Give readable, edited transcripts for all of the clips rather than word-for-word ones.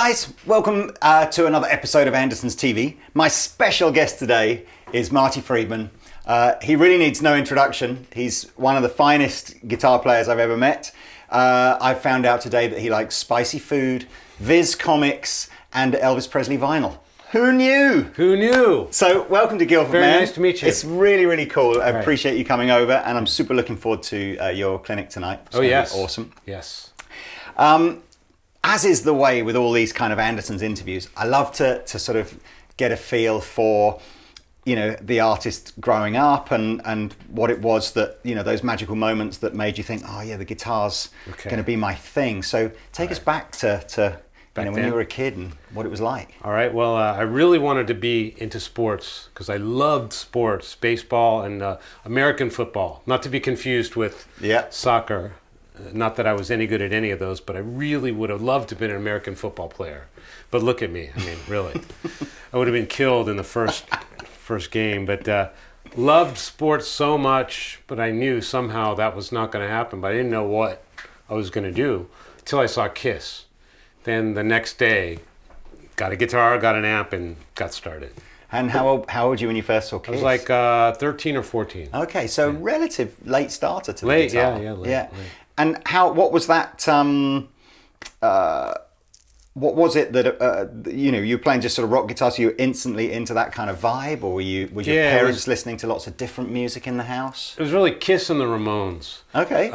guys, welcome to another episode of Andertons TV. My special guest today is Marty Friedman. He really needs no introduction. He's one of the finest guitar players I've ever met. I found out today that he likes spicy food, Viz comics, and Elvis Presley vinyl. Who knew? Who knew? So welcome to Guildford, Very man. nice to meet you. It's really, really cool. I appreciate you coming over, and I'm super looking forward to your clinic tonight. It's oh yes, awesome. Yes. As is the way with all these kind of Andertons interviews, I love to sort of get a feel for, you know, the artist growing up and what it was that, you know, those magical moments that made you think, oh yeah, the guitar's going to be my thing. So take us back to you know, when you were a kid and what it was like. All right. Well, I really wanted to be into sports because I loved sports, baseball and American football. Not to be confused with soccer. Not that I was any good at any of those, but I really would have loved to have been an American football player. But look at me. I mean, really. I would have been killed in the first game. But loved sports so much, but I knew somehow that was not going to happen. But I didn't know what I was going to do until I saw Kiss. Then the next day, got a guitar, got an amp, and got started. And how old were you when you first saw Kiss? I was like 13 or 14. Okay, so relative late starter to the guitar. Yeah, late. And what was that? What was it that you know, you were playing just sort of rock guitar, so you were instantly into that kind of vibe, or were your parents listening to lots of different music in the house? It was really Kiss and the Ramones. Okay.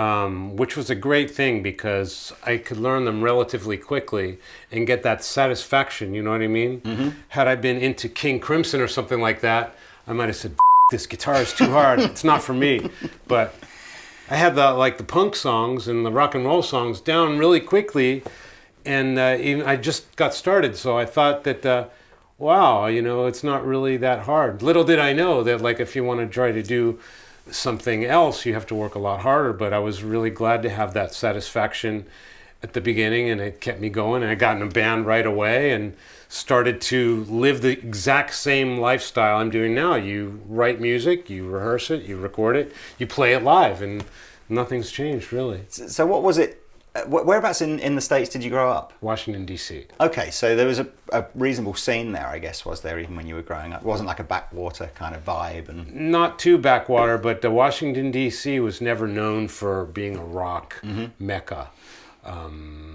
Which was a great thing because I could learn them relatively quickly and get that satisfaction. You know what I mean? Mm-hmm. Had I been into King Crimson or something like that, I might have said, "This guitar is too hard. It's not for me." But I had the punk songs and the rock and roll songs down really quickly. And even I just got started, so I thought that, wow, you know, it's not really that hard. Little did I know that, like, if you want to try to do something else, you have to work a lot harder. But I was really glad to have that satisfaction at the beginning, and it kept me going. And I got in a band right away and started to live the exact same lifestyle I'm doing now. You write music, you rehearse it, you record it, you play it live, and nothing's changed, really. So what was it? Whereabouts in the States did you grow up? Washington, D.C. Okay, so there was a reasonable scene there, I guess, was there, even when you were growing up? It wasn't like a backwater kind of vibe? And not too backwater, but Washington, D.C. was never known for being a rock mecca.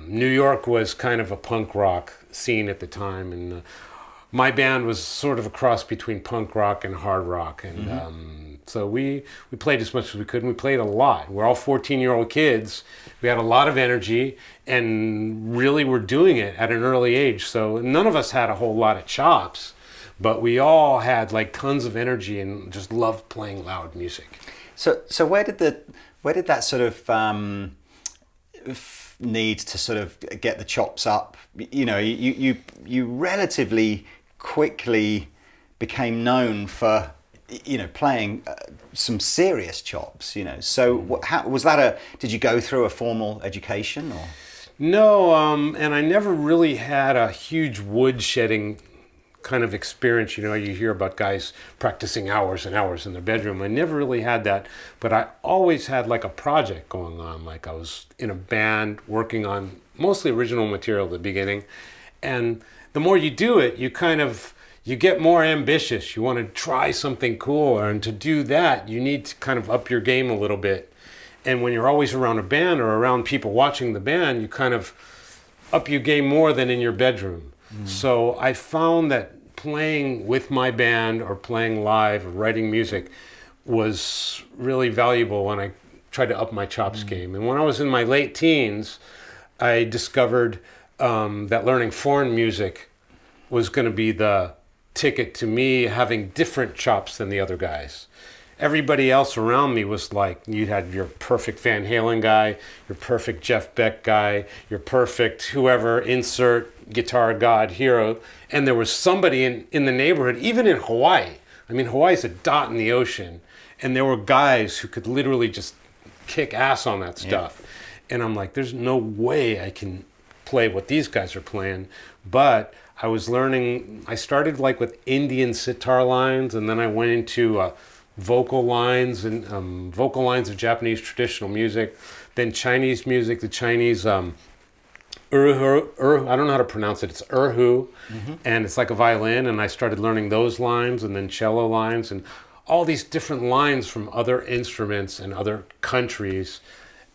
New York was kind of a punk rock scene at the time, and my band was sort of a cross between punk rock and hard rock, and so we played as much as we could, and we played a lot. We're all 14-year-old kids. We had a lot of energy and really were doing it at an early age. So none of us had a whole lot of chops, but we all had like tons of energy and just loved playing loud music. So where did that sort of need to sort of get the chops up? You know, you relatively quickly became known for, you know, playing some serious chops, you know. So how was that? Did you go through a formal education, or? No, and I never really had a huge woodshedding kind of experience. You know, you hear about guys practicing hours and hours in their bedroom. I never really had that, but I always had like a project going on. Like I was in a band working on mostly original material at the beginning, and the more you do it, you get more ambitious. You want to try something cool, and to do that, you need to kind of up your game a little bit. And when you're always around a band or around people watching the band, you kind of up your game more than in your bedroom. So I found that playing with my band or playing live or writing music was really valuable when I tried to up my chops game. And when I was in my late teens, I discovered that learning foreign music was going to be the ticket to me having different chops than the other guys. Everybody else around me was like, you had your perfect Van Halen guy, your perfect Jeff Beck guy, your perfect whoever, insert guitar god hero, and there was somebody in the neighborhood, even in Hawaii. I mean, Hawaii's a dot in the ocean, and there were guys who could literally just kick ass on that stuff. Yeah. And I'm like, there's no way I can play what these guys are playing, but I was learning. I started like with Indian sitar lines, and then I went into vocal lines of Japanese traditional music, then Chinese music, the Chinese I don't know how to pronounce it. It's Urhu, and it's like a violin. And I started learning those lines, and then cello lines, and all these different lines from other instruments and other countries.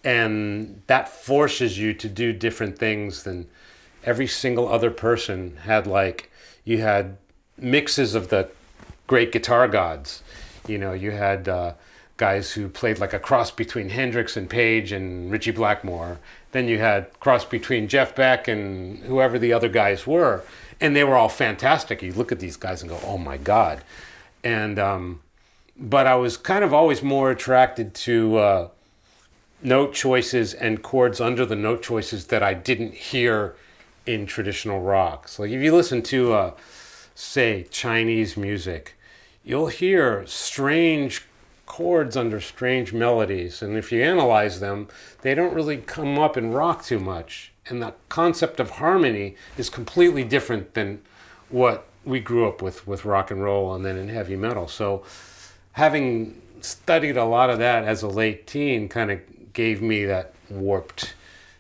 And that forces you to do different things than every single other person had. Like, you had mixes of the great guitar gods. You know, you had guys who played like a cross between Hendrix and Page and Ritchie Blackmore. Then you had cross between Jeff Beck and whoever the other guys were. And they were all fantastic. You look at these guys and go, oh my God. And, but I was kind of always more attracted to note choices and chords under the note choices that I didn't hear in traditional rock. So like if you listen to, say, Chinese music, you'll hear strange chords under strange melodies, and if you analyze them, they don't really come up in rock too much. And the concept of harmony is completely different than what we grew up with rock and roll and then in heavy metal. So having studied a lot of that as a late teen kind of gave me that warped.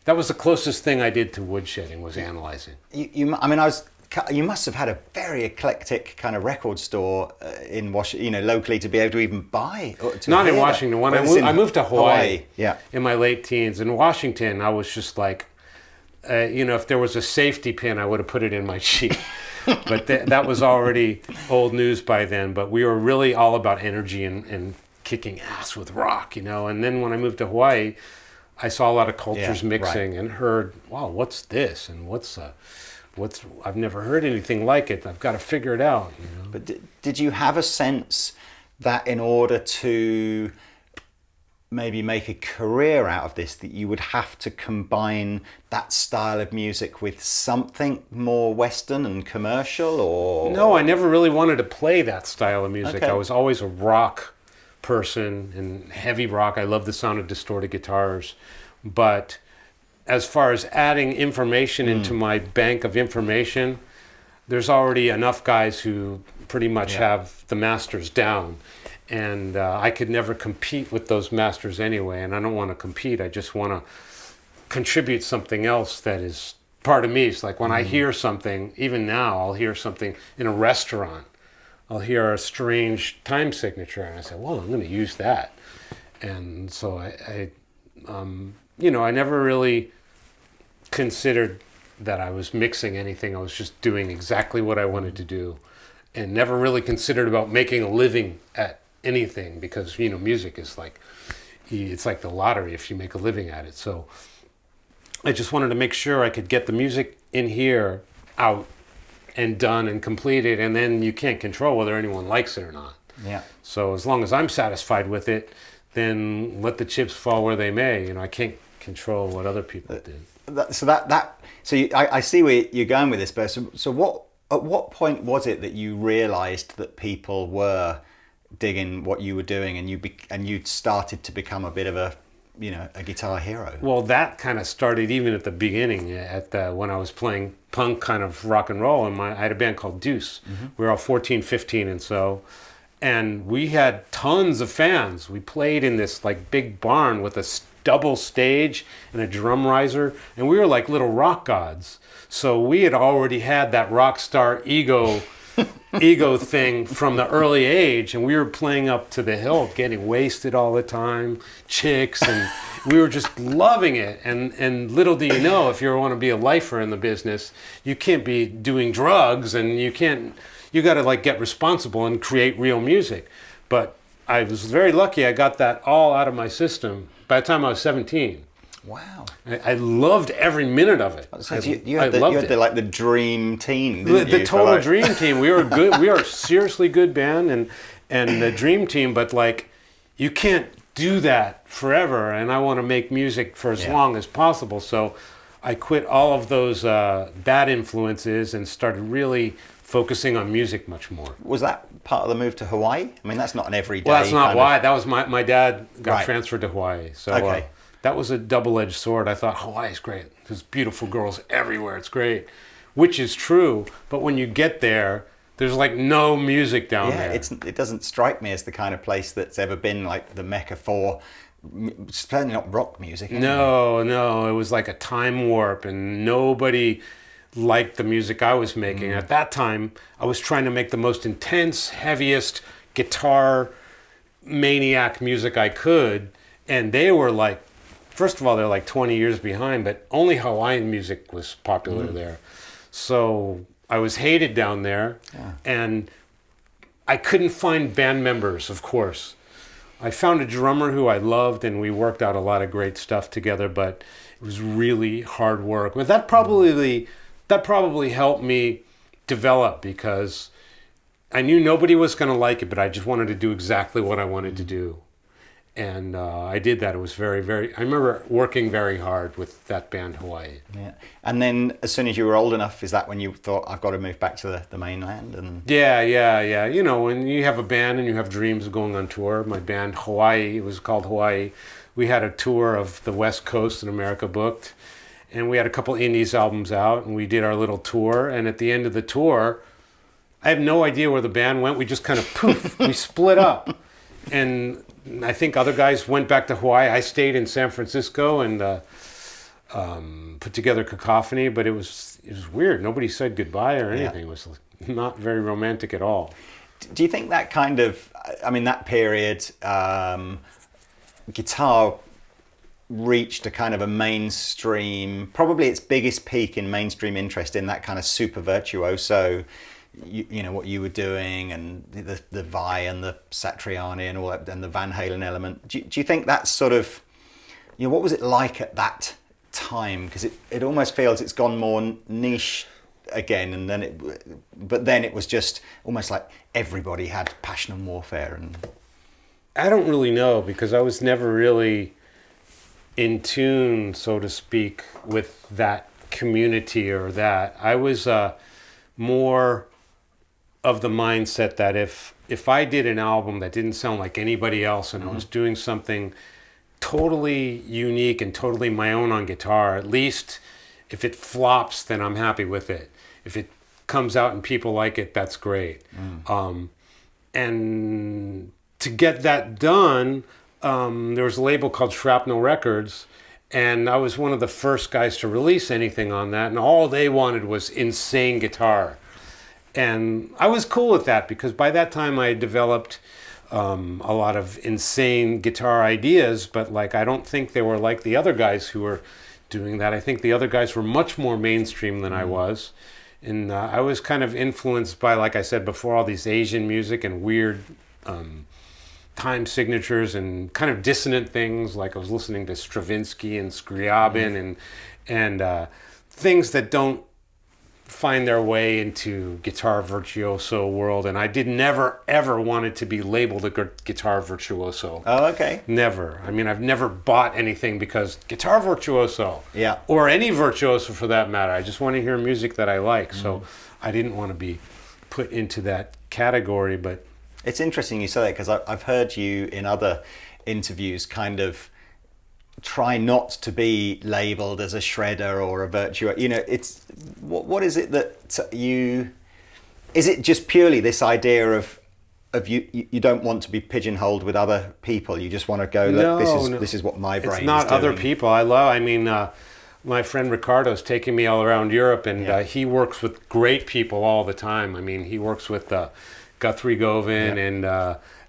That was the closest thing I did to woodshedding, was analyzing. You must have had a very eclectic kind of record store in Washington, you know, locally, to be able to even buy. Not in Washington. When I moved to Hawaii, yeah, in my late teens. In Washington, I was just like, you know, if there was a safety pin, I would have put it in my Jeep. But that was already old news by then. But we were really all about energy and kicking ass with rock, you know. And then when I moved to Hawaii, I saw a lot of cultures mixing and heard, wow, what's this? And I've never heard anything like it. I've got to figure it out. You know? But did you have a sense that in order to maybe make a career out of this, that you would have to combine that style of music with something more Western and commercial? Or no, I never really wanted to play that style of music. Okay. I was always a rock person, and heavy rock. I love the sound of distorted guitars. But as far as adding information into my bank of information, there's already enough guys who pretty much have the masters down. And I could never compete with those masters anyway. And I don't want to compete. I just want to contribute something else that is part of me. It's like when I hear something, even now, I'll hear something in a restaurant. I'll hear a strange time signature, and I say, well, I'm going to use that. And so I never really considered that I was mixing anything. I was just doing exactly what I wanted to do, and never really considered about making a living at anything, because, you know, music is like, it's like the lottery if you make a living at it. So I just wanted to make sure I could get the music in here out and done and completed, and then you can't control whether anyone likes it or not. Yeah. So as long as I'm satisfied with it, then let the chips fall where they may. You know, I can't control what other people did. I see where you're going with this, but at what point was it that you realised that people were digging what you were doing, and you started to become a bit of a guitar hero? Well, that kind of started even at the beginning, when I was playing punk kind of rock and roll, and I had a band called Deuce. We were all 14, 15, and we had tons of fans. We played in this like big barn with a double stage and a drum riser, and we were like little rock gods. So we had already had that rock star ego thing from the early age, and we were playing up to the hilt, getting wasted all the time, chicks, and we were just loving it. And little do you know, if you want to be a lifer in the business, you can't be doing drugs, and you got to like get responsible and create real music. But I was very lucky. I got that all out of my system by the time I was 17. Wow. I loved every minute of it. So you had the dream team, didn't the you? total dream team. We were good. We are a seriously good band, and the dream team. But like, you can't do that forever. And I want to make music for as long as possible. So I quit all of those bad influences and started really focusing on music much more. Was that part of the move to Hawaii? I mean, that's not an everyday. Well, that's not why. That was my dad got transferred to Hawaii. So. Okay. That was a double-edged sword. I thought, Hawaii's great. There's beautiful girls everywhere. It's great. Which is true, but when you get there, there's like no music down there. It doesn't strike me as the kind of place that's ever been like the mecca for certainly not rock music. Anyway. No, it was like a time warp, and nobody liked the music I was making. At that time, I was trying to make the most intense, heaviest guitar maniac music I could, and they were like, first of all, they're like 20 years behind, but only Hawaiian music was popular there. So I was hated down there, and I couldn't find band members, of course. I found a drummer who I loved, and we worked out a lot of great stuff together, but it was really hard work. But that probably helped me develop, because I knew nobody was going to like it, but I just wanted to do exactly what I wanted to do. And I did that. It was very, very... I remember working very hard with that band, Hawaii. Yeah. And then as soon as you were old enough, is that when you thought, I've got to move back to the mainland? And Yeah. You know, when you have a band and you have dreams of going on tour, my band, Hawaii, it was called Hawaii. We had a tour of the West Coast in America booked. And we had a couple Indies albums out, and we did our little tour. And at the end of the tour, I have no idea where the band went. We just kind of poof, we split up. And I think other guys went back to Hawaii. I stayed in San Francisco and put together Cacophony, but it was weird. Nobody said goodbye or anything. It was not very romantic at all. Do you think that kind of, I mean, that period, guitar reached a kind of a mainstream, probably its biggest peak in mainstream interest in that kind of super virtuoso, you know, what you were doing, and the Vi and the Satriani and all that, and the Van Halen element. Do you think that's sort of, you know, what was it like at that time? Because it almost feels it's gone more niche again, and then it was just almost like everybody had Passion and Warfare. And I don't really know, because I was never really in tune, so to speak, with that community or that. I was more of the mindset that if I did an album that didn't sound like anybody else, and I was doing something totally unique and totally my own on guitar, at least if it flops, then I'm happy with it. If it comes out and people like it, that's great. And to get that done, there was a label called Shrapnel Records, and I was one of the first guys to release anything on that, and all they wanted was insane guitar. And I was cool with that, because by that time I had developed a lot of insane guitar ideas, but like I don't think they were like the other guys who were doing that. I think the other guys were much more mainstream than I was. And I was kind of influenced by, like I said before, all these Asian music and weird time signatures and kind of dissonant things. Like I was listening to Stravinsky and Scriabin and things that don't find their way into guitar virtuoso world. And I did never ever wanted to be labeled a guitar virtuoso. Oh, okay. Never. I mean, I've never bought anything because guitar virtuoso. Yeah. Or any virtuoso for that matter. I just want to hear music that I like. So I didn't want to be put into that category. But it's interesting you say that, because I've heard you in other interviews kind of try not to be labeled as a shredder or a virtuoso. You know, it's what is it that you? Is it just purely this idea of you don't want to be pigeonholed with other people? You just want to go, look, this is what my brain is doing. It's not other people. I mean, my friend Ricardo's taking me all around Europe, and he works with great people all the time. I mean, he works with Guthrie Govan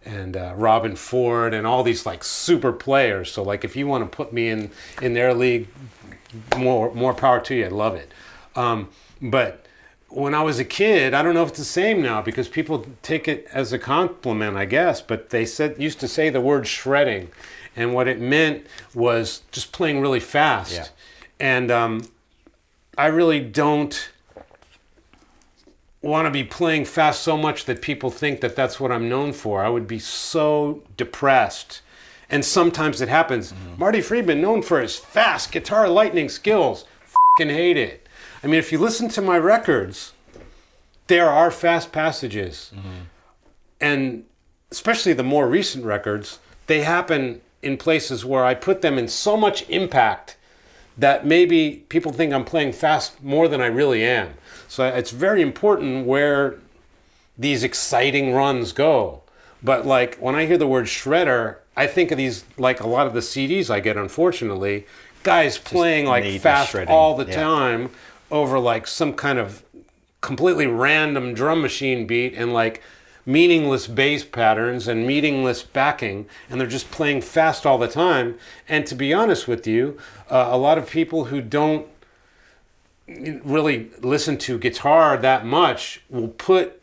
and Robin Ford and all these like super players. So like if you want to put me in their league, more power to you. I love it. But when I was a kid, I don't know if it's the same now, because people take it as a compliment, I guess, but they used to say the word shredding, and what it meant was just playing really fast. Yeah. And I really don't want to be playing fast so much that people think that that's what I'm known for. I would be so depressed. And sometimes it happens. Marty Friedman, known for his fast guitar lightning skills, fucking hate it. I mean, if you listen to my records, there are fast passages. And especially the more recent records, they happen in places where I put them in so much impact that maybe people think I'm playing fast more than I really am. So it's very important where these exciting runs go. But like when I hear the word shredder, I think of these, like a lot of the CDs I get, unfortunately, guys playing like fast all the time over like some kind of completely random drum machine beat and like meaningless bass patterns and meaningless backing, and they're just playing fast all the time. And to be honest with you, a lot of people who don't really listen to guitar that much will put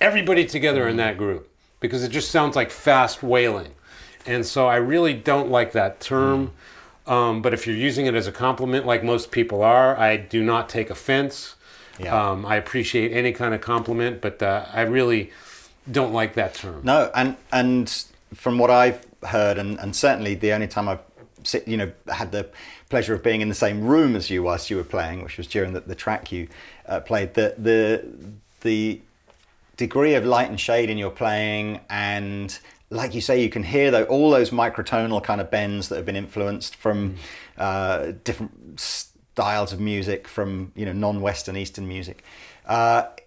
everybody together in that group because it just sounds like fast wailing. And so I really don't like that term. But if you're using it as a compliment, like most people are, I do not take offense. Yeah. I appreciate any kind of compliment, but I really don't like that term. No, and from what I've heard, and certainly the only time I've had the pleasure of being in the same room as you whilst you were playing, which was during the track you played, the degree of light and shade in your playing, and like you say, you can hear all those microtonal kind of bends that have been influenced from different styles of music, from non-Western Eastern music.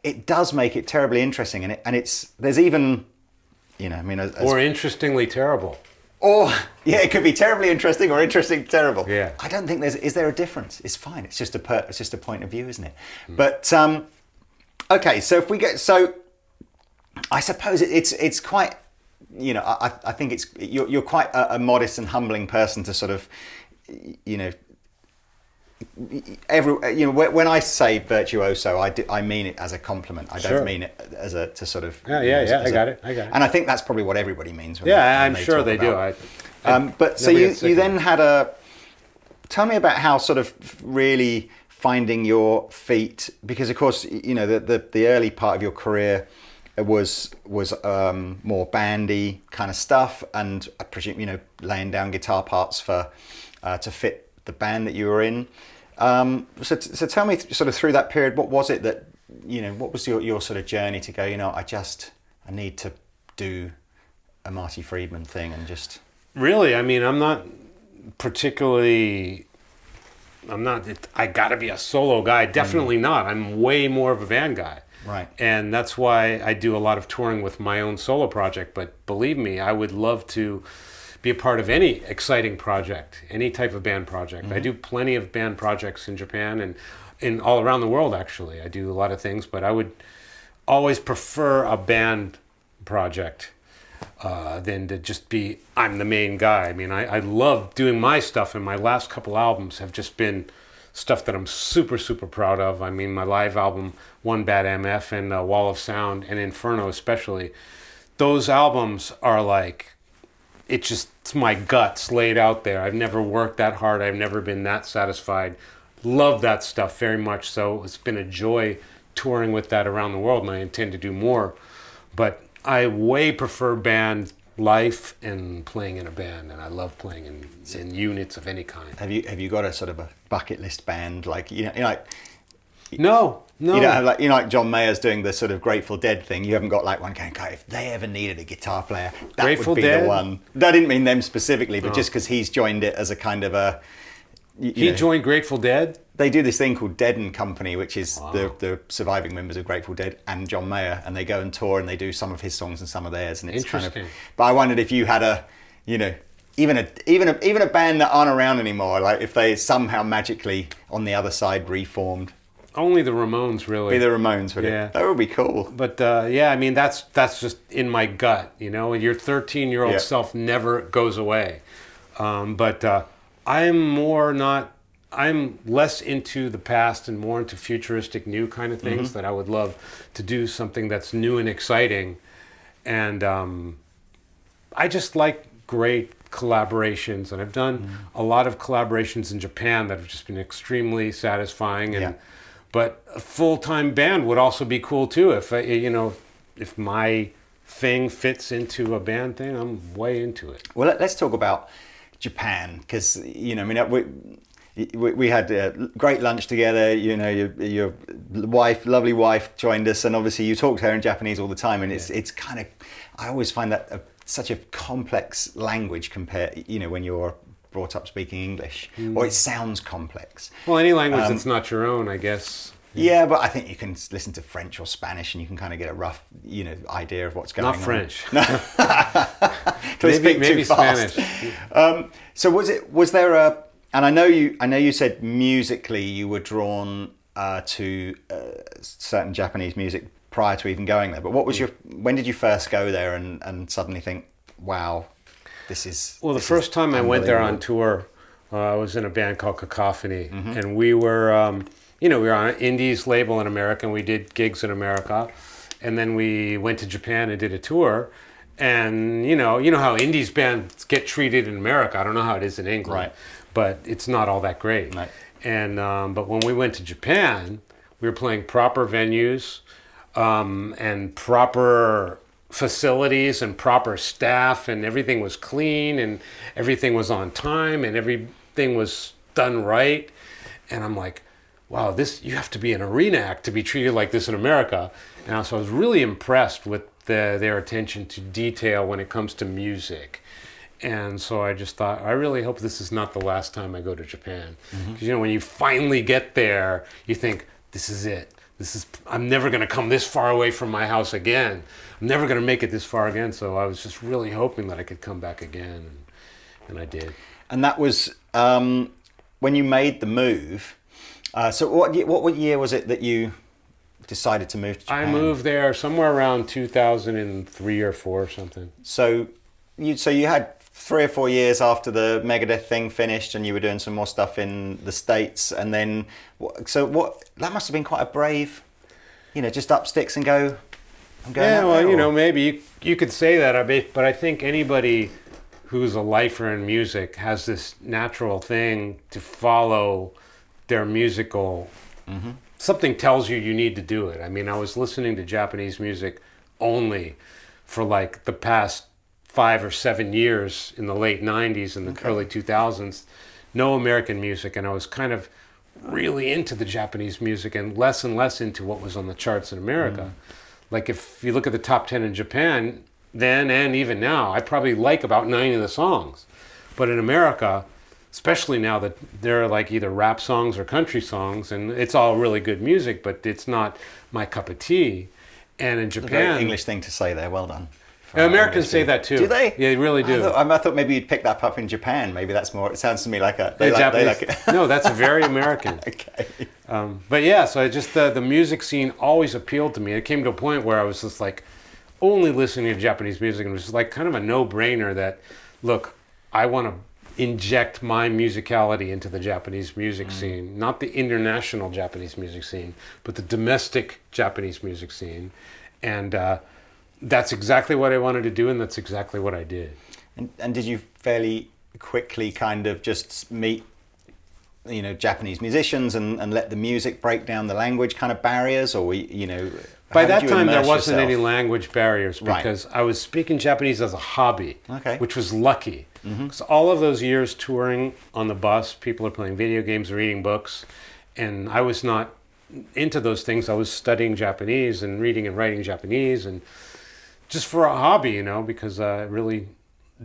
It does make it terribly interesting, and there's even or interestingly terrible. Or it could be terribly interesting or interesting terrible. Yeah. I don't think is there a difference? It's fine. It's just a point of view, isn't it? But okay, so I suppose it's quite. I think you're quite a modest and humbling person to sort of, when I say virtuoso, I mean it as a compliment. I don't mean it as to sort of. Yeah. I got it. And I think that's probably what everybody means. I'm sure they do. But so you then had tell me about how sort of really finding your feet, because of course the early part of your career was more bandy kind of stuff, and I presume laying down guitar parts for to fit the band that you were in. So tell me sort of through that period, what was it that what was your sort of journey to go, I need to do a Marty Friedman thing and just really, I mean, I'm not I gotta be a solo guy, definitely not. I'm way more of a band guy. Right. And that's why I do a lot of touring with my own solo project. But believe me, I would love to be a part of any exciting project, any type of band project. Mm-hmm. I do plenty of band projects in Japan and in all around the world, actually. I do a lot of things, but I would always prefer a band project than to just be, I'm the main guy. I mean, I love doing my stuff, and my last couple albums have just been stuff that I'm super, super proud of. I mean, my live album, One Bad MF and Wall of Sound and Inferno especially, those albums are like, it's my guts laid out there. I've never worked that hard. I've never been that satisfied. Love that stuff very much so. It's been a joy touring with that around the world, and I intend to do more. But I way prefer band life and playing in a band, and I love playing in units of any kind. Have you got a sort of a bucket list band, like No. You don't have like John Mayer's doing the sort of Grateful Dead thing. You haven't got like one going, if they ever needed a guitar player, that Grateful would be Dead? the one. I didn't mean them specifically, but just because he's joined it as a kind of a. He joined Grateful Dead? They do this thing called Dead and Company, which is the surviving members of Grateful Dead and John Mayer, and they go and tour and they do some of his songs and some of theirs, and it's interesting. Kind of. But I wondered if you had even a band that aren't around anymore, like if they somehow magically on the other side reformed. Only the Ramones, really. Be the Ramones, would it? That would be cool. But I mean, that's just in my gut, and your 13-year-old self never goes away. But I'm less into the past and more into futuristic new kind of things, that I would love to do something that's new and exciting. And I just like great collaborations, and I've done a lot of collaborations in Japan that have just been extremely satisfying. And but a full-time band would also be cool too. If my thing fits into a band thing, I'm way into it. Well, let's talk about Japan, because we had a great lunch together. Your lovely wife joined us, and obviously you talk to her in Japanese all the time, and it's kind of, I always find that such a complex language compared, when you're brought up speaking English, or it sounds complex. Well, any language that's not your own, I guess. Yeah, but I think you can listen to French or Spanish and you can kind of get a rough, idea of what's going on. Not French. Maybe Spanish. So was there a, and I know you said musically you were drawn to certain Japanese music prior to even going there, but when did you first go there and suddenly think, wow, this is... Well, the first time I went there on tour, I was in a band called Cacophony, and we were, we were on an indies label in America, and we did gigs in America, and then we went to Japan and did a tour, and you know how indies bands get treated in America. I don't know how it is in England, right, but it's not all that great. Right. And but when we went to Japan, we were playing proper venues and proper facilities and proper staff, and everything was clean and everything was on time and everything was done right. And I'm like, wow, you have to be an arena act to be treated like this in America. And so I was really impressed with their attention to detail when it comes to music. And so I just thought, I really hope this is not the last time I go to Japan. Because when you finally get there, you think, this is it. I'm never going to come this far away from my house again. I'm never going to make it this far again. So I was just really hoping that I could come back again, and I did. And that was when you made the move. So what year was it that you decided to move to Japan? I moved there somewhere around 2003 or 4 or something. So you had 3 or 4 years after the Megadeth thing finished, and you were doing some more stuff in the States, and then that must have been quite a brave, just up sticks and go. I'm going. Yeah, out there, maybe you could say that, but I think anybody who's a lifer in music has this natural thing to follow their musical. Something tells you need to do it. I mean, I was listening to Japanese music only for like the past 5 or 7 years in the late 90s and the early 2000s, no American music, and I was kind of really into the Japanese music and less into what was on the charts in America. Like if you look at the top 10 in Japan, then and even now, I probably like about 9 of the songs. But in America, especially now that they're like either rap songs or country songs, and it's all really good music, but it's not my cup of tea. And in Japan... It's a very English thing to say there, well done. Americans say that too. Do they? Yeah, they really do. I thought maybe you'd pick that up in Japan. Maybe that's more. It sounds to me like No, that's very American. Okay. But yeah, so I just the music scene always appealed to me. It came to a point where I was just like only listening to Japanese music, and it was like kind of a no-brainer that, look, I want to inject my musicality into the Japanese music scene, not the international Japanese music scene, but the domestic Japanese music scene, and. That's exactly what I wanted to do, and that's exactly what I did. And did you fairly quickly kind of just meet, Japanese musicians and let the music break down the language kind of barriers, or By that time there wasn't any language barriers because Right. I was speaking Japanese as a hobby, which was lucky. Because all of those years touring on the bus, people are playing video games, reading books, and I was not into those things. I was studying Japanese and reading and writing Japanese, and just for a hobby, because I really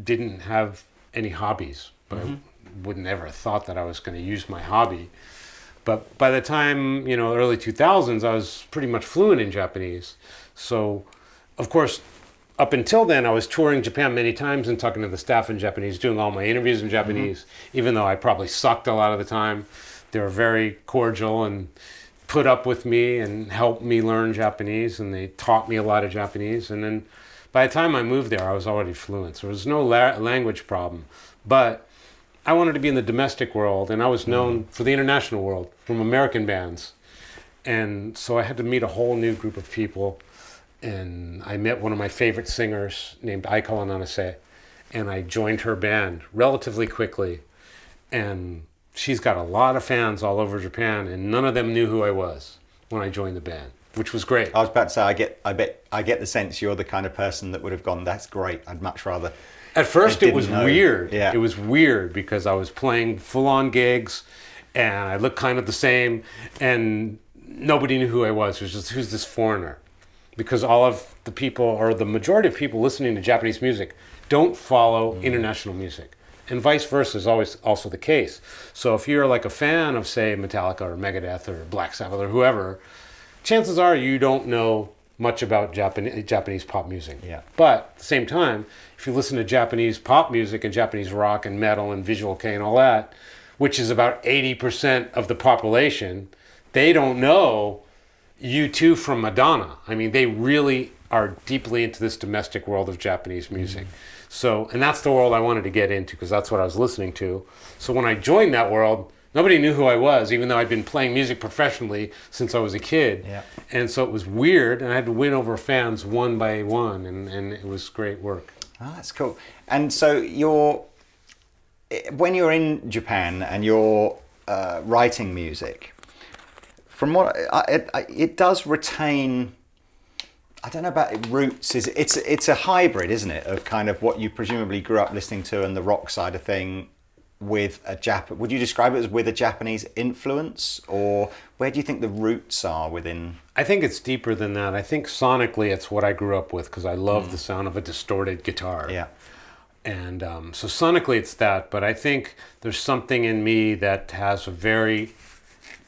didn't have any hobbies. But I wouldn't ever have thought that I was going to use my hobby. But by the time, early 2000s, I was pretty much fluent in Japanese. So, of course, up until then, I was touring Japan many times and talking to the staff in Japanese, doing all my interviews in Japanese, even though I probably sucked a lot of the time. They were very cordial and put up with me and helped me learn Japanese, and they taught me a lot of Japanese. And then by the time I moved there, I was already fluent, so there was no language problem. But I wanted to be in the domestic world, and I was known for the international world from American bands. And so I had to meet a whole new group of people, and I met one of my favorite singers named Aiko Ananase, and I joined her band relatively quickly. And she's got a lot of fans all over Japan, and none of them knew who I was when I joined the band, which was great. I was about to say, I get the sense you're the kind of person that would have gone, that's great, I'd much rather. At first it was weird. Yeah. It was weird because I was playing full-on gigs, and I looked kind of the same, and nobody knew who I was. It was just, who's this foreigner? Because all of the people, or the majority of people listening to Japanese music, don't follow international music. and vice versa is always also the case. So if you're like a fan of, say, Metallica or Megadeth or Black Sabbath or whoever, chances are you don't know much about Japanese pop music. Yeah. But at the same time, if you listen to Japanese pop music and Japanese rock and metal and visual kei and all that, which is about 80% of the population, they don't know U2 from Madonna. I mean, they really are deeply into this domestic world of Japanese music. So, and that's the world I wanted to get into because that's what I was listening to. So when I joined that world, nobody knew who I was, even though I'd been playing music professionally since I was a kid. Yeah. And so it was weird, and I had to win over fans one by one, and it was great work. Oh, that's cool. And so when you're in Japan and you're writing music, from what it does retain, I don't know about roots. It's a hybrid, isn't it, of kind of what you presumably grew up listening to and the rock side of thing with a would you describe it as with a Japanese influence, or where do you think the roots are within? I think it's deeper than that. I think sonically it's what I grew up with because I love the sound of a distorted guitar. Yeah. And so sonically it's that, but I think there's something in me that has a very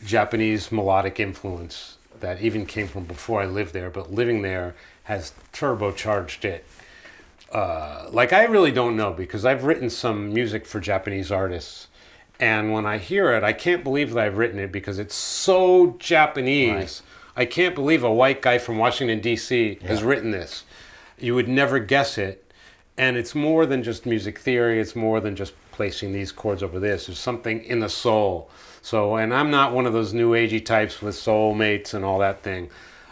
Japanese melodic influence that even came from before I lived there, but living there has turbocharged it. Like I really don't know because I've written some music for Japanese artists, and when I hear it, I can't believe that I've written it because it's so Japanese. Right. I can't believe a white guy from Washington, D.C. has written this. You would never guess it. And it's more than just music theory. It's more than just placing these chords over this. There's something in the soul. So, and I'm not one of those new agey types with soulmates and all that thing.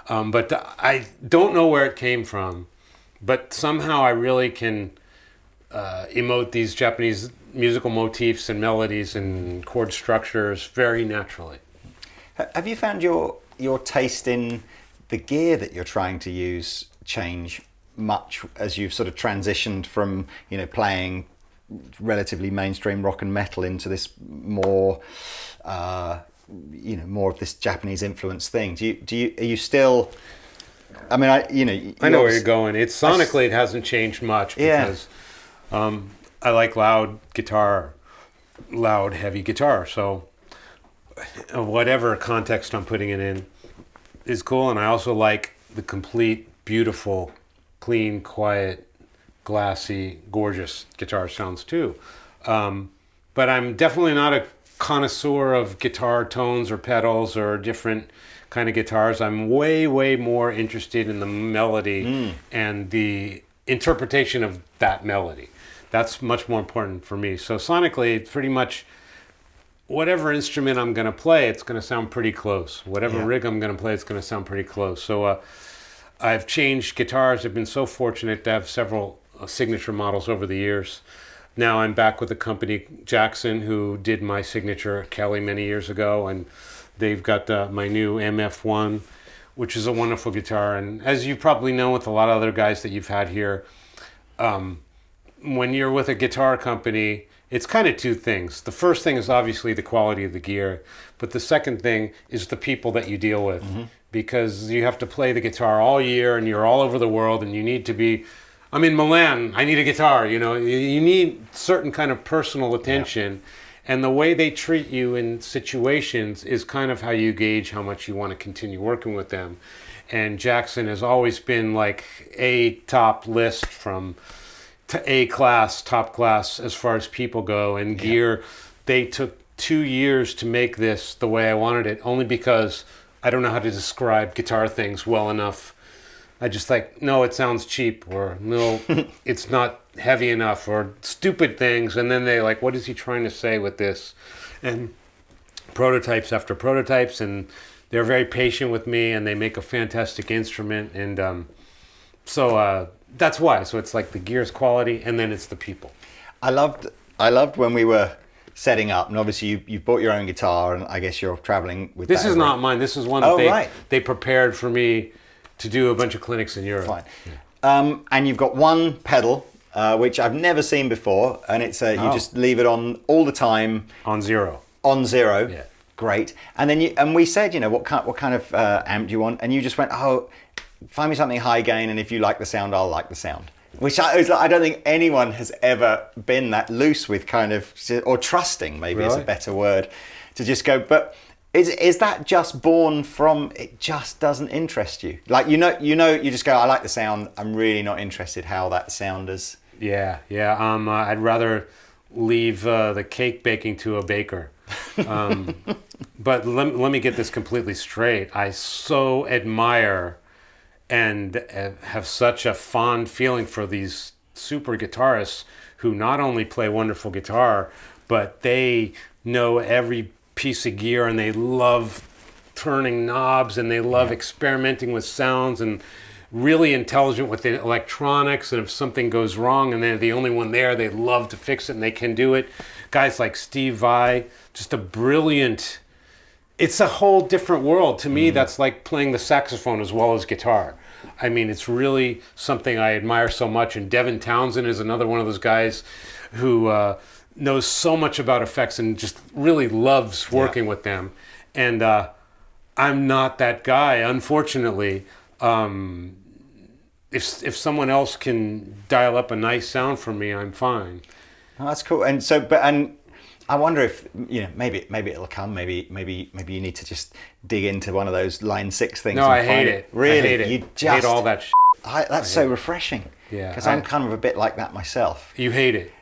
But I don't know where it came from. But somehow I really can emote these Japanese musical motifs and melodies and chord structures very naturally. Have you found your taste in the gear that you're trying to use change much as you've sort of transitioned from, you know, playing relatively mainstream rock and metal into this more, more of this Japanese influence thing? Are you still? I mean, I know where you're going. It's sonically, it hasn't changed much because I like loud, heavy guitar. So whatever context I'm putting it in is cool, and I also like the complete, beautiful, clean, quiet, glassy, gorgeous guitar sounds too. But I'm definitely not a connoisseur of guitar tones or pedals or different kind of guitars. I'm way, way more interested in the melody and the interpretation of that melody. That's much more important for me. So sonically, it's pretty much whatever instrument I'm going to play, it's going to sound pretty close. Whatever rig I'm going to play, it's going to sound pretty close. So I've changed guitars. I've been so fortunate to have several signature models over the years. Now I'm back with the company Jackson, who did my signature Kelly many years ago, and they've got my new MF1, which is a wonderful guitar. And as you probably know with a lot of other guys that you've had here, when you're with a guitar company, it's kind of two things. The first thing is obviously the quality of the gear, but the second thing is the people that you deal with, because you have to play the guitar all year and you're all over the world and you need to be, I'm in Milan, I need a guitar, you know, you need certain kind of personal attention. And the way they treat you in situations is kind of how you gauge how much you want to continue working with them. And Jackson has always been like a top list from to A class, top class as far as people go. And gear, they took 2 years to make this the way I wanted it, only because I don't know how to describe guitar things well enough. I just like, no, it sounds cheap, or no, it's not heavy enough, or stupid things. And then they like, what is he trying to say with this? And prototypes after prototypes, and they're very patient with me, and they make a fantastic instrument. And so that's why. So it's like the gear's quality, and then it's the people. I loved when we were setting up, and obviously you bought your own guitar, and I guess you're traveling with this. Is not mine. This is one that they prepared for me to do a bunch of clinics in Europe. Fine. Yeah. And you've got one pedal, which I've never seen before, and it's you just leave it on all the time. On zero. On zero. Yeah. Great. And then we said, what kind of amp do you want? And you just went, find me something high gain, and if you like the sound, I'll like the sound. Which I don't think anyone has ever been that loose with, kind of, or trusting maybe is a better word, to just go, but is that just born from, it just doesn't interest you? Like, you just go, I like the sound, I'm really not interested how that sound is. Yeah. I'd rather leave the cake baking to a baker. But let me get this completely straight. I so admire and have such a fond feeling for these super guitarists who not only play wonderful guitar, but they know every piece of gear and they love turning knobs and they love experimenting with sounds and really intelligent with the electronics. And if something goes wrong and they're the only one there, they love to fix it and they can do it. Guys like Steve Vai, just a brilliant... It's a whole different world. To me, that's like playing the saxophone as well as guitar. I mean, it's really something I admire so much. And Devin Townsend is another one of those guys who knows so much about effects and just really loves working with them. And I'm not that guy, unfortunately. If someone else can dial up a nice sound for me, I'm fine. Oh, that's cool. And so, I wonder if, maybe it'll come. Maybe you need to just dig into one of those Line 6 things. No, I hate it. Really, I hate it. You just hate all that. That's so refreshing. Yeah, because I'm kind of a bit like that myself. You hate it.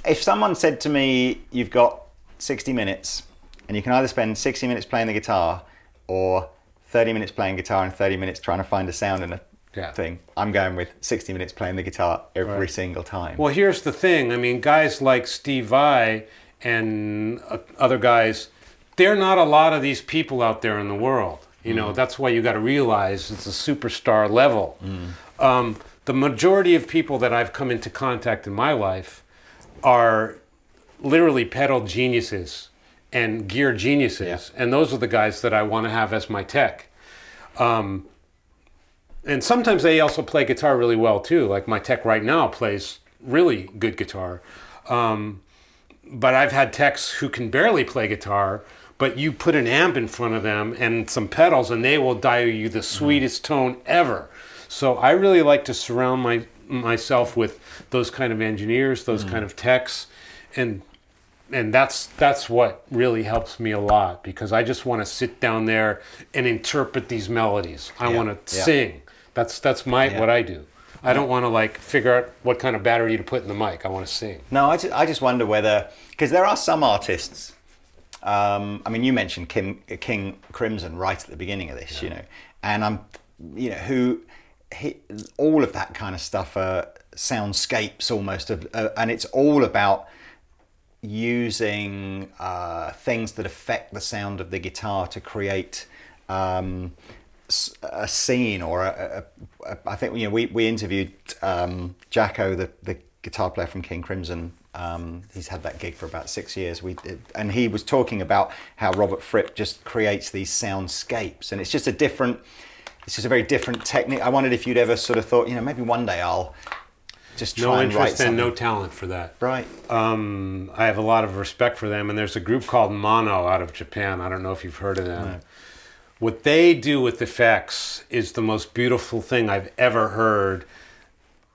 If someone said to me, "You've got 60 minutes, and you can either spend 60 minutes playing the guitar, or 30 minutes playing guitar and 30 minutes trying to find a sound in a thing," I'm going with 60 minutes playing the guitar every single time. Well, here's the thing. I mean, guys like Steve Vai and other guys, there are not a lot of these people out there in the world. That's why you got to realize it's a superstar level. The majority of people that I've come into contact in my life are literally pedal geniuses and gear geniuses. And those are the guys that I want to have as my tech. And sometimes they also play guitar really well too. Like my tech right now plays really good guitar. But I've had techs who can barely play guitar, but you put an amp in front of them and some pedals and they will dial you the sweetest tone ever. So I really like to surround myself with those kind of engineers, those kind of techs, and that's what really helps me a lot, because I just want to sit down there and interpret these melodies. I want to sing. That's what I do. I don't want to figure out what kind of battery to put in the mic. I want to sing. No, I just wonder whether, because there are some artists. I mean, you mentioned King Crimson right at the beginning of this, and all of that kind of stuff are soundscapes almost, and it's all about using things that affect the sound of the guitar to create a scene, or I think we interviewed Jacko, the guitar player from King Crimson. He's had that gig for about 6 years. And he was talking about how Robert Fripp just creates these soundscapes, and it's just a very different technique. I wondered if you'd ever sort of thought, maybe one day I'll just try and write something. No interest and no talent for that. Right. I have a lot of respect for them, and there's a group called Mono out of Japan. I don't know if you've heard of them. No. What they do with effects is the most beautiful thing I've ever heard.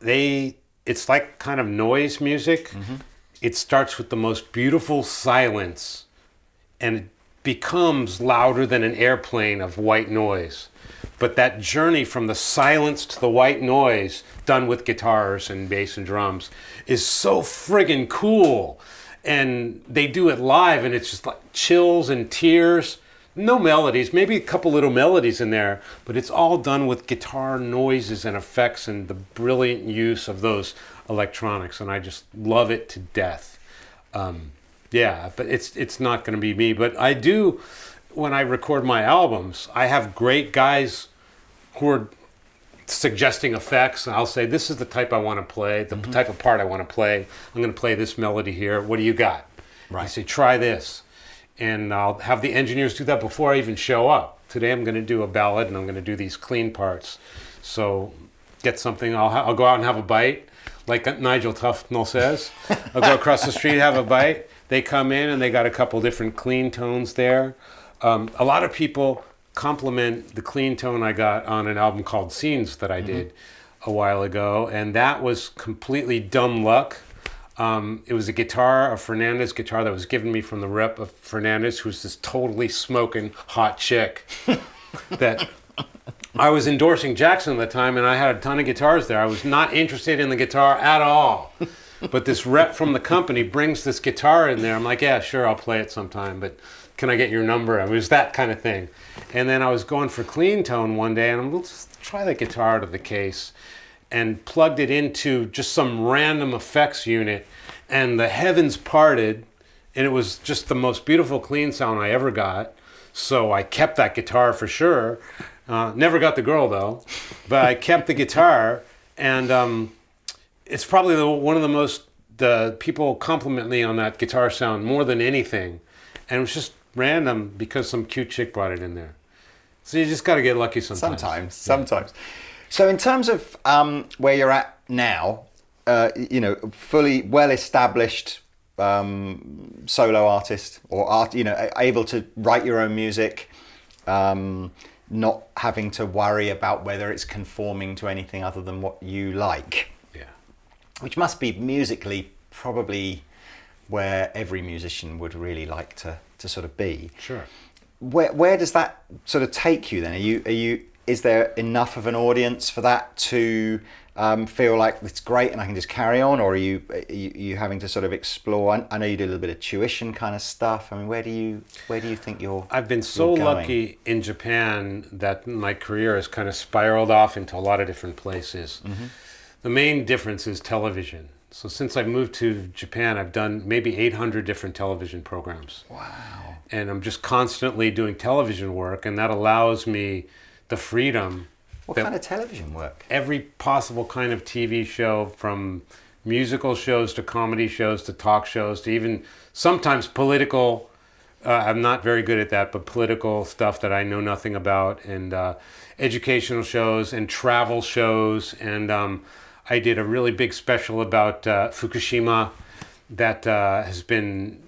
It's like kind of noise music. It starts with the most beautiful silence, and it becomes louder than an airplane of white noise. But that journey from the silence to the white noise, done with guitars and bass and drums, is so friggin' cool. And they do it live, and it's just like chills and tears. No melodies, maybe a couple little melodies in there, but it's all done with guitar noises and effects and the brilliant use of those electronics, and I just love it to death. But it's not going to be me. But I do, when I record my albums, I have great guys who are suggesting effects, and I'll say, this is the type I want to play, the type of part I want to play. I'm going to play this melody here. What do you got? Right. I say, try this. And I'll have the engineers do that before I even show up. Today I'm going to do a ballad, and I'm going to do these clean parts. So get something, I'll go out and have a bite, like Nigel Tufnell says. I'll go across the street, have a bite. They come in, and they got a couple different clean tones there. A lot of people compliment the clean tone I got on an album called Scenes that I did. a while ago, and that was completely dumb luck. It was a Fernandez guitar that was given me from the rep of Fernandez, who's this totally smoking hot chick that I was endorsing Jackson at the time, and I had a ton of guitars there. I was not interested in the guitar at all. But this rep from the company brings this guitar in there. I'm like, yeah, sure, I'll play it sometime, but can I get your number? It was that kind of thing. And then I was going for clean tone one day, and I'm like, let's try the guitar out of the case, and plugged it into just some random effects unit, and the heavens parted, and it was just the most beautiful clean sound I ever got. So I kept that guitar for sure. Never got the girl though, but I kept the guitar, and it's probably one of the people compliment me on that guitar sound more than anything, and it was just random because some cute chick brought it in there. So you just got to get lucky sometimes. Sometimes. So in terms of where you're at now, fully well-established solo artist or able to write your own music, not having to worry about whether it's conforming to anything other than what you like. Yeah. Which must be musically probably where every musician would really like to sort of be. Sure. Where does that sort of take you then? Is there enough of an audience for that to feel like it's great and I can just carry on, or are you having to sort of explore? I know you do a little bit of tuition kind of stuff. I mean, where do you think you're? I've been so lucky in Japan that my career has kind of spiraled off into a lot of different places. Mm-hmm. The main difference is television. So since I moved to Japan, I've done maybe 800 different television programs. Wow. And I'm just constantly doing television work, and that allows me the freedom. What kind of television work? Every possible kind of TV show, from musical shows to comedy shows to talk shows to even sometimes political. I'm not very good at that, but political stuff that I know nothing about, and educational shows and travel shows. And I did a really big special about Fukushima that has been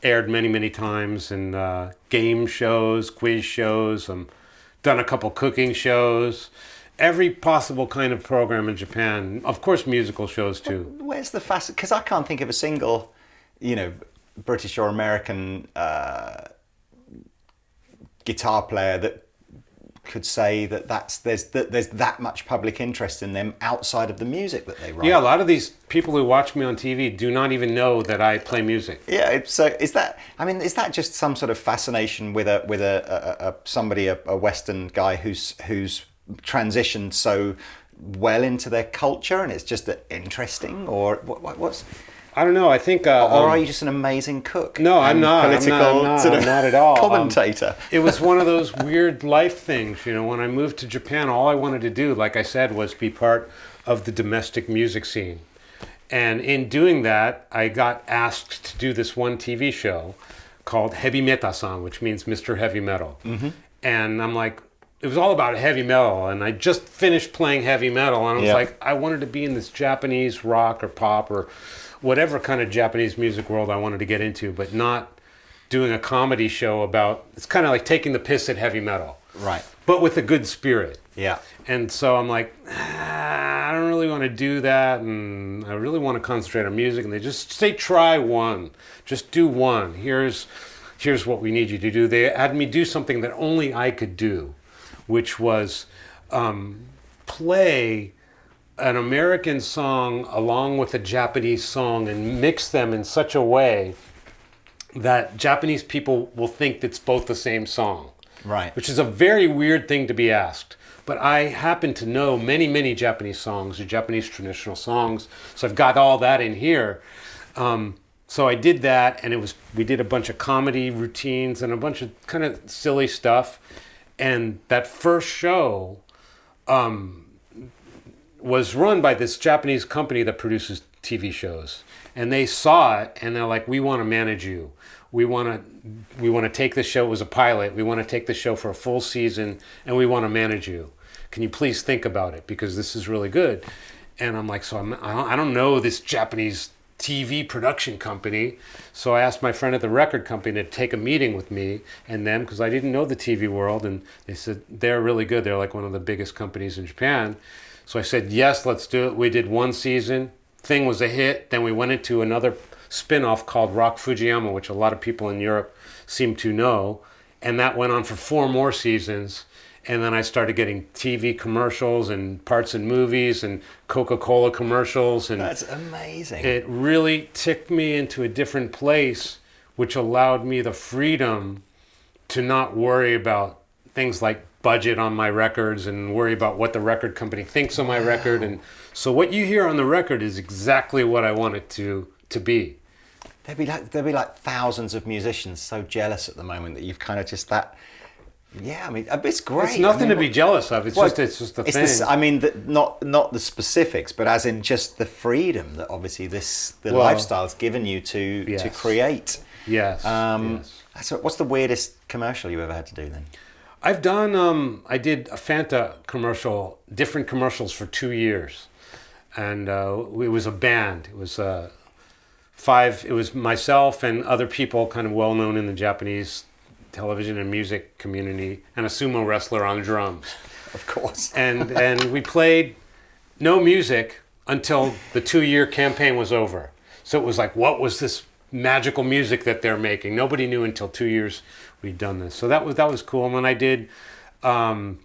aired many, many times, and game shows, quiz shows. Done a couple cooking shows, every possible kind of program in Japan. Of course, musical shows too. Where's the because I can't think of a single, British or American guitar player that could say that there's that much public interest in them outside of the music that they write. Yeah, a lot of these people who watch me on TV do not even know that I play music. Yeah, so is that just some sort of fascination with a Western guy who's transitioned so well into their culture, and it's just interesting, or what's? I don't know. I think. Or are you just an amazing cook? No, I'm not. Political I'm not at all. Commentator. It was one of those weird life things. When I moved to Japan, all I wanted to do, like I said, was be part of the domestic music scene. And in doing that, I got asked to do this one TV show called Heavy Meta-san, which means Mr. Heavy Metal. Mm-hmm. And I'm like, it was all about heavy metal, and I just finished playing heavy metal, and I was like, I wanted to be in this Japanese rock or pop or whatever kind of Japanese music world I wanted to get into, but not doing a comedy show about, it's kind of like taking the piss at heavy metal. Right. But with a good spirit. Yeah. And so I'm like, I don't really want to do that, and I really want to concentrate on music. And they just say, try one. Just do one. Here's what we need you to do. They had me do something that only I could do, which was play an American song along with a Japanese song and mix them in such a way that Japanese people will think it's both the same song. Right. Which is a very weird thing to be asked. But I happen to know many, many Japanese songs, or Japanese traditional songs, so I've got all that in here. So I did that, and we did a bunch of comedy routines and a bunch of kind of silly stuff. And that first show was run by this Japanese company that produces TV shows, and they saw it, and they're like, "We want to manage you. We want to take this show." It was a pilot. "We want to take this show for a full season, and we want to manage you. Can you please think about it, because this is really good?" And I'm like, I don't know this Japanese TV production company. So I asked my friend at the record company to take a meeting with me and them, because I didn't know the TV world, and they said they're really good. They're like one of the biggest companies in Japan. So I said, yes, let's do it. We did one season. Thing was a hit. Then we went into another spin-off called Rock Fujiyama, which a lot of people in Europe seem to know. And that went on for 4 more seasons. And then I started getting TV commercials and parts in movies and Coca-Cola commercials. And that's amazing. It really took me into a different place, which allowed me the freedom to not worry about things like budget on my records and worry about what the record company thinks of my record. And so what you hear on the record is exactly what I want it to be. There'd be like thousands of musicians so jealous at the moment that you've kind of just that. Yeah, I mean, it's great. It's nothing to be jealous of. It's just a thing. Not the specifics, but as in just the freedom that obviously the lifestyle's given you to create. Yes. So what's the weirdest commercial you ever had to do then? I've done. I did a Fanta commercial, different commercials for 2 years, and it was a band. It was 5. It was myself and other people, kind of well known in the Japanese television and music community, and a sumo wrestler on drums. Of course. and we played no music until the 2-year campaign was over. So it was like, what was this magical music that they're making? Nobody knew until 2 years we'd done this. So that was cool. And then I did one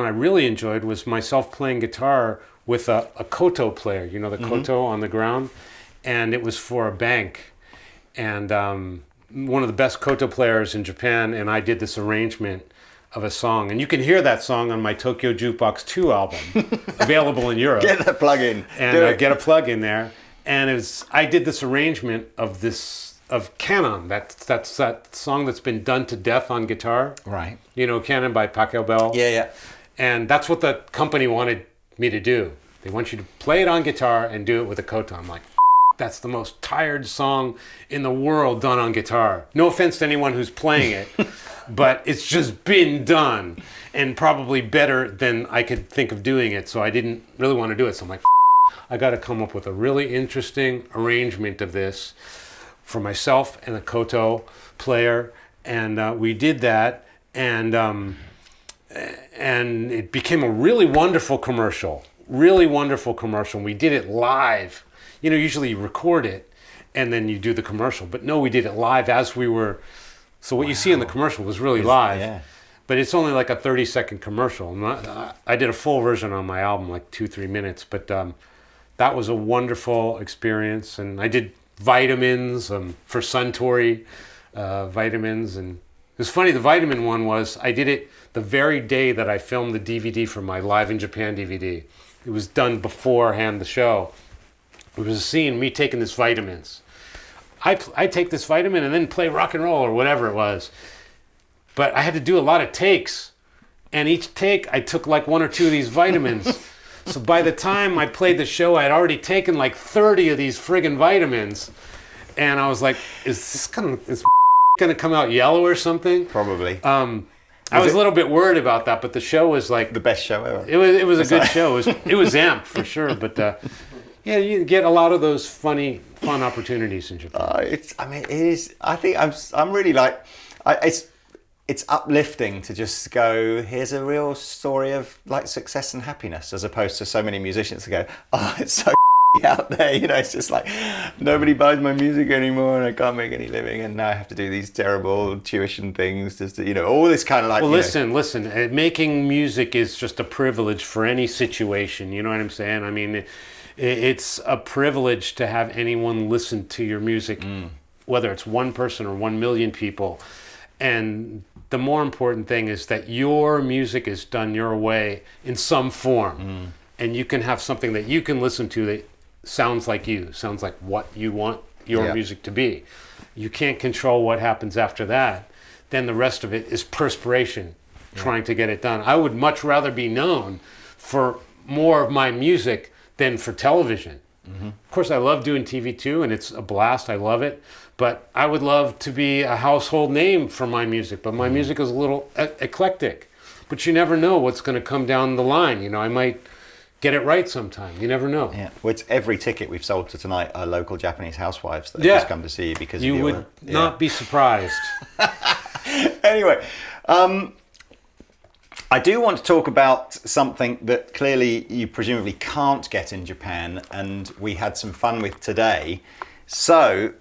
I really enjoyed was myself playing guitar with a koto player, you know, the koto on the ground, and it was for a bank. And one of the best koto players in Japan, and I did this arrangement of a song. And you can hear that song on my Tokyo Jukebox 2 album, available in Europe. Get that plug in. And get a plug in there. And I did this arrangement of Canon, that song that's been done to death on guitar. Right. You know, Canon by Pachelbel Bell. Yeah. And that's what the company wanted me to do. They want you to play it on guitar and do it with a koto. I'm like, that's the most tired song in the world done on guitar. No offense to anyone who's playing it, but it's just been done and probably better than I could think of doing it. So I didn't really want to do it. So I'm like, I got to come up with a really interesting arrangement of this for myself and the koto player. And we did that. And it became a really wonderful commercial. We did it live. You know, usually you record it and then you do the commercial. But no, we did it live as we were. So what you see in the commercial was really live. Yeah. But it's only like a 30-second commercial. I did a full version on my album, like 2-3 minutes. But that was a wonderful experience. And I did vitamins for Suntory vitamins. And it was funny, the vitamin one was, I did it the very day that I filmed the DVD for my Live in Japan DVD. It was done beforehand the show. It was a scene, me taking this vitamins. I take this vitamin and then play rock and roll or whatever it was. But I had to do a lot of takes. And each take, I took like 1 or 2 of these vitamins. So by the time I played the show, I had already taken like 30 of these friggin' vitamins. And I was like, is gonna come out yellow or something? Probably. I was a little bit worried about that, but the show was like... the best show ever. It was a good show. It was amped for sure, but... yeah, you get a lot of those fun opportunities in Japan. It is. I think I'm really like, it's uplifting to just go, here's a real story of like success and happiness, as opposed to so many musicians who go, oh, it's so out there, you know, it's just like nobody buys my music anymore and I can't make any living and now I have to do these terrible tuition things, just to, you know, all this kind of like... Well, listen, making music is just a privilege for any situation, you know what I'm saying? I mean, it's a privilege to have anyone listen to your music, whether it's one person or 1 million people. And the more important thing is that your music is done your way in some form. And you can have something that you can listen to that sounds like what you want your music to be. You can't control what happens after that. Then the rest of it is perspiration, trying to get it done. I would much rather be known for more of my music than for television. Of course, I love doing TV too, and it's a blast. I love it. But I would love to be a household name for my music. But my music is a little eclectic. But you never know what's going to come down the line. You know, I might get it right sometime. You never know. Yeah. Well, it's every ticket we've sold to tonight are local Japanese housewives that have just come to see you because you would not be surprised. Anyway, I do want to talk about something that clearly you presumably can't get in Japan, and we had some fun with today. So,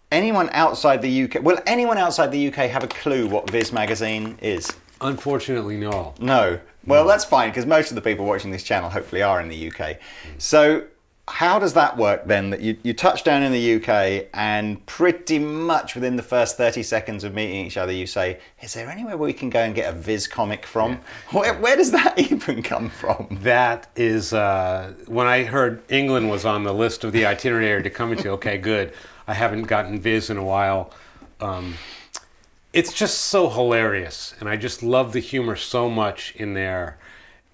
anyone outside the UK, will anyone outside the UK have a clue what Viz magazine is? Unfortunately, no. No. Well, that's fine, because most of the people watching this channel hopefully are in the UK. So, how does that work then? That you touch down in the UK and pretty much within the first 30 seconds of meeting each other, you say, is there anywhere where we can go and get a Viz comic from? Yeah. Where does that even come from? That is, when I heard England was on the list of the itinerary to come into, okay, good. I haven't gotten Viz in a while. It's just so hilarious, and I just love the humor so much in there.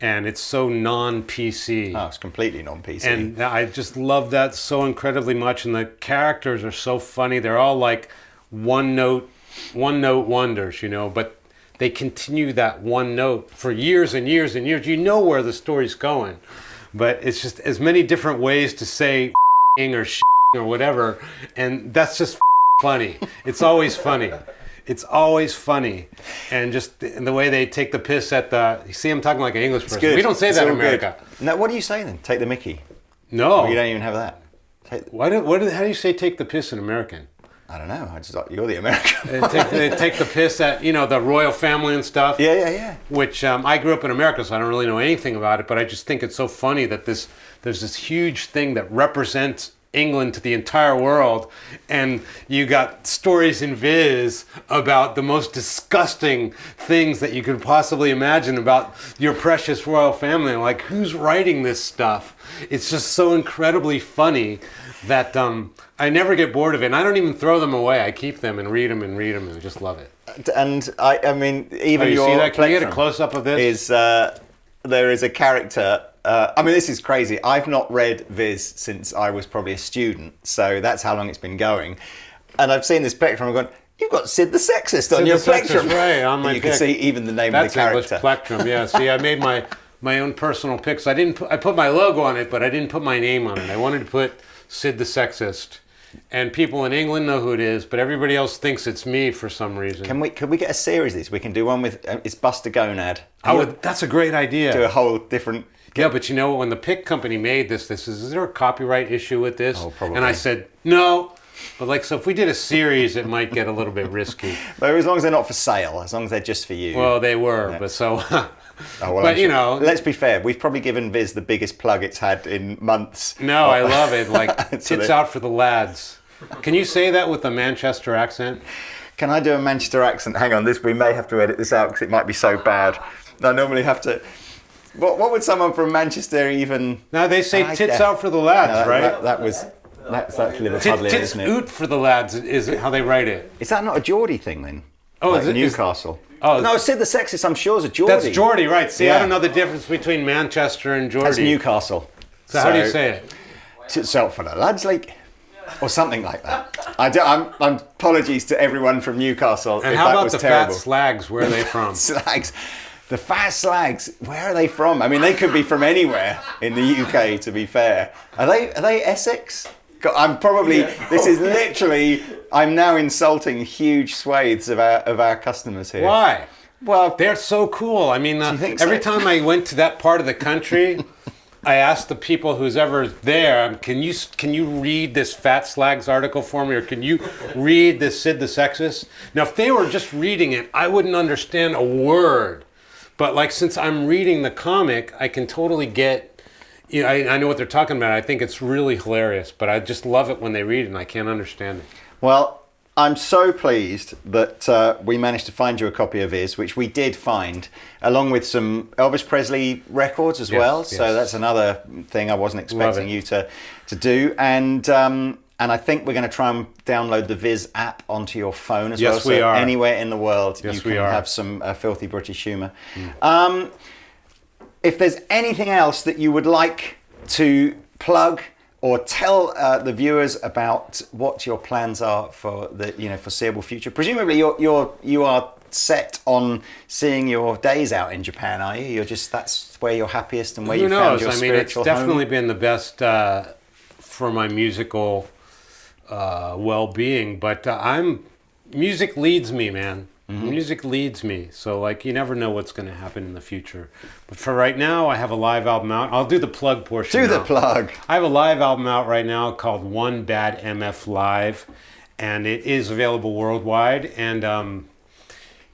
And it's so non-PC. Oh, it's completely non-PC. And I just love that so incredibly much. And the characters are so funny. They're all like one-note wonders, you know. But they continue that one note for years and years and years. You know where the story's going. But it's just as many different ways to say or or whatever. And that's just funny. It's always funny. It's always funny, and just the way they take the piss at the. You see, I'm talking like an English person. Good. We don't say it's that in America. Good. No, what do you say then? Take the Mickey. No, Or you don't even have that. How do you say take the piss in American? I don't know. I just thought you're the American. They take the piss at the royal family and stuff. Yeah. Which I grew up in America, so I don't really know anything about it. But I just think it's so funny that there's this huge thing that represents England to the entire world, and you got stories in Viz about the most disgusting things that you could possibly imagine about your precious royal family. Like, who's writing this stuff? It's just so incredibly funny that I never get bored of it, and I don't even throw them away. I keep them and read them and just love it. And I mean, even you your see that? Can you get a plectrum close-up of this? There is a character. I mean, this is crazy. I've not read Viz since I was probably a student, so that's how long it's been going. And I've seen this plectrum and gone, you've got Sid the Sexist on your plectrum. Right, on my You can see even the name of the character. That's English plectrum, yeah. See, I made my own personal picks. I put my logo on it, but I didn't put my name on it. I wanted to put Sid the Sexist. And people in England know who it is, but everybody else thinks it's me for some reason. Can we get a series of these? We can do one with, it's Buster Gonad. That's a great idea. Do a whole different... Yeah, but you know, when the pick company made this is there a copyright issue with this? Oh, probably. And I said, no. But so if we did a series, it might get a little bit risky. But as long as they're not for sale, as long as they're just for you. Well, they were, yeah. but so... Oh, well, but let's be fair. We've probably given Viz the biggest plug it's had in months. No, I love it. Like, tits out for the lads. Can you say that with a Manchester accent? Can I do a Manchester accent? Hang on, we may have to edit this out because it might be so bad. I normally have to... What would someone from Manchester even... No, they say tits out for the lads, right? That's actually Liverpudlian, tits isn't it? Oot for the lads is how they write it. Is that not a Geordie thing then? Oh, like is it Newcastle? Oh, no, Sid the Sexist, I'm sure, is a Geordie. That's Geordie, right. See, Yeah. I don't know the difference between Manchester and Geordie. That's Newcastle. So how do you say it? Tits out for the lads, like... Or something like that. I'm apologies to everyone from Newcastle. And if how that about was the terrible. fat slags? Where are they from? Slags. The fat slags. Where are they from? I mean, they could be from anywhere in the UK. To be fair, are they Essex? God, I'm probably. This is literally. I'm now insulting huge swathes of our customers here. Why? Well, They're so cool. I mean, every so? time I went to that part of the country, I asked the people who's ever there, can you read this Fat Slags article for me, or can you read this Sid the Sexist? Now, if they were just reading it, I wouldn't understand a word. But like, since I'm reading the comic, I can totally get, I know what they're talking about. I think it's really hilarious, but I just love it when they read it and I can't understand it. Well, I'm so pleased that we managed to find you a copy of his, which we did find, along with some Elvis Presley records as well. Yes. So that's another thing I wasn't expecting you to do. And I think we're going to try and download the Viz app onto your phone as well. Yes, we so are. Anywhere in the world, you can have some filthy British humour. If there's anything else that you would like to plug or tell the viewers about what your plans are for the foreseeable future. Presumably, you are set on seeing your days out in Japan, are you? That's where you're happiest and where you found your spiritual home. It's definitely been the best for my musical well-being. But music leads me, man. Music leads me, so like you never know what's going to happen in the future. But for right now, I have a live album out. I'll do the plug portion. Do now. the plug. I have a live album out right now called One Bad MF Live, and it is available worldwide. And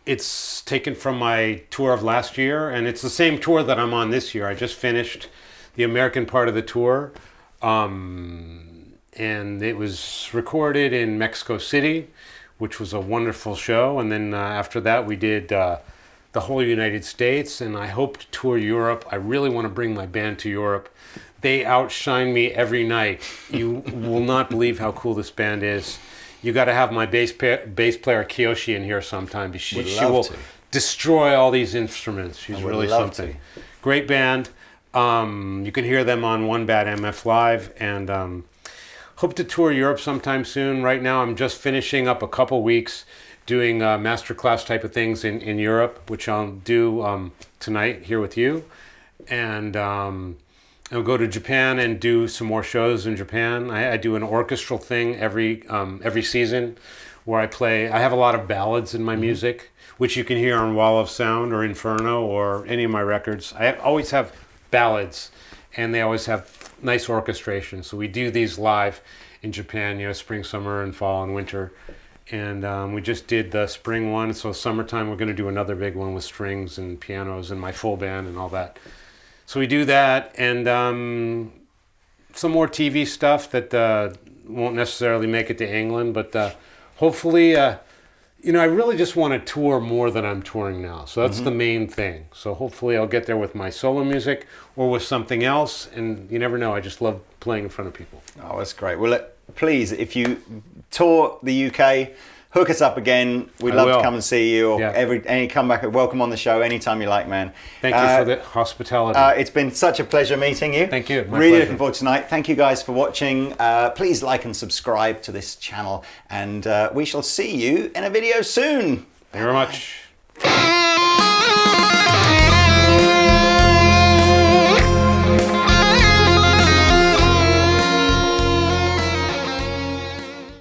it's taken from my tour of last year, and it's the same tour that I'm on this year. I just finished the American part of the tour, and it was recorded in Mexico City, which was a wonderful show. And then after that, we did the whole United States, and I hope to tour Europe. I really want to bring my band to Europe. They outshine me every night. You will not believe how cool this band is. You got to have my bass player Kiyoshi in here sometime. She will destroy all these instruments. She's really something. Great band. You can hear them on One Bad MF Live, and hope to tour Europe sometime soon. Right now, I'm just finishing up a couple weeks doing masterclass type of things in Europe, which I'll do tonight here with you. And I'll go to Japan and do some more shows in Japan. I do an orchestral thing every season where I play. I have a lot of ballads in my music, which you can hear on Wall of Sound or Inferno or any of my records. I always have ballads, and they always have nice orchestration. So we do these live in Japan, spring, summer, and fall and winter. And we just did the spring one. So summertime, we're going to do another big one with strings and pianos and my full band and all that. So we do that, and some more TV stuff that won't necessarily make it to England, but hopefully, I really just want to tour more than I'm touring now. So that's the main thing. So hopefully I'll get there with my solo music or with something else. And you never know. I just love playing in front of people. Oh, that's great. Well, please, if you tour the UK, hook us up again. We'd love to come and see you. Or any comeback, welcome on the show anytime you like, man. Thank you for the hospitality. It's been such a pleasure meeting you. Thank you. Really looking forward to tonight. Thank you guys for watching. Please like and subscribe to this channel, and we shall see you in a video soon. Thank you very much.